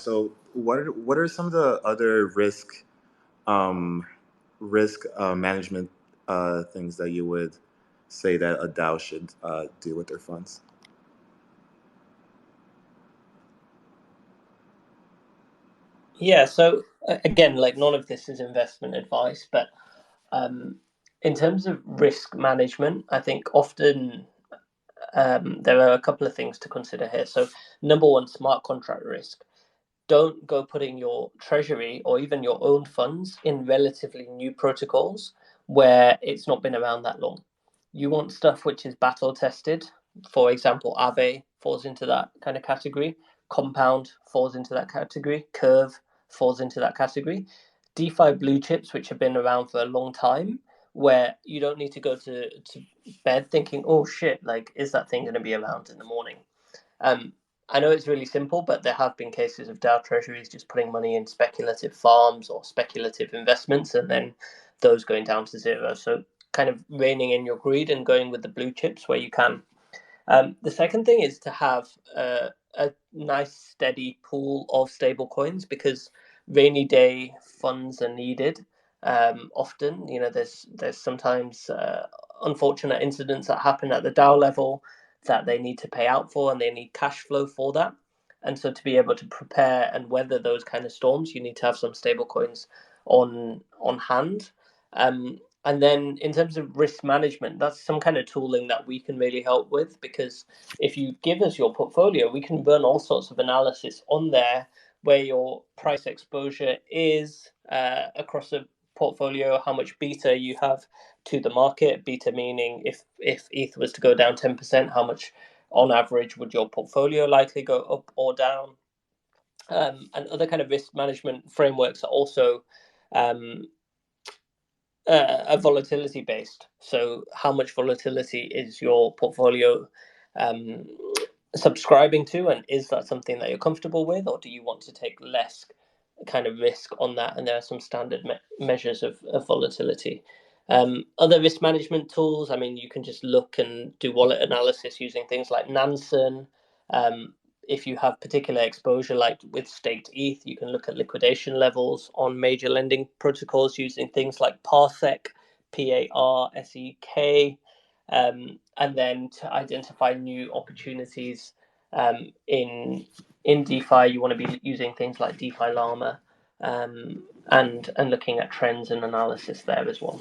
So what are some of the other um, risk management things that you would say that a DAO should do with their funds? Yeah, so again, like none of this is investment advice, but um, in terms of risk management, I think often there are a couple of things to consider here. So, number one, smart contract risk. Don't go putting your treasury or even your own funds in relatively new protocols where it's not been around that long. You want stuff which is battle tested. For example, Aave falls into that kind of category. Compound falls into that category. Curve falls into that category. DeFi blue chips, which have been around for a long time, where you don't need to go to bed thinking, oh shit, like, is that thing going to be around in the morning? Um, I know it's really simple, but there have been cases of DAO treasuries just putting money in speculative farms or speculative investments and then those going down to zero. So, kind of reining in your greed and going with the blue chips where you can. The second thing is to have a nice steady pool of stable coins because rainy day funds are needed. Often, there's sometimes unfortunate incidents that happen at the DAO level that they need to pay out for, and they need cash flow for that. And so, to be able to prepare and weather those kind of storms, you need to have some stable coins on hand. And then in terms of risk management, that's some kind of tooling that we can really help with because if you give us your portfolio, we can run all sorts of analysis on there where your price exposure is across a portfolio, how much beta you have to the market. Beta meaning if ETH was to go down 10%, how much on average would your portfolio likely go up or down? And other kind of risk management frameworks are also um, volatility based. So, how much volatility is your portfolio um, subscribing to, and is that something that you're comfortable with, or do you want to take less kind of risk on that? And there are some standard measures of volatility. Other risk management tools, I mean, you can just look and do wallet analysis using things like Nansen. Um, if you have particular exposure, like with staked ETH, you can look at liquidation levels on major lending protocols using things like Parsec, Parsek, and then to identify new opportunities in DeFi, you want to be using things like DeFi Llama and looking at trends and analysis there as well.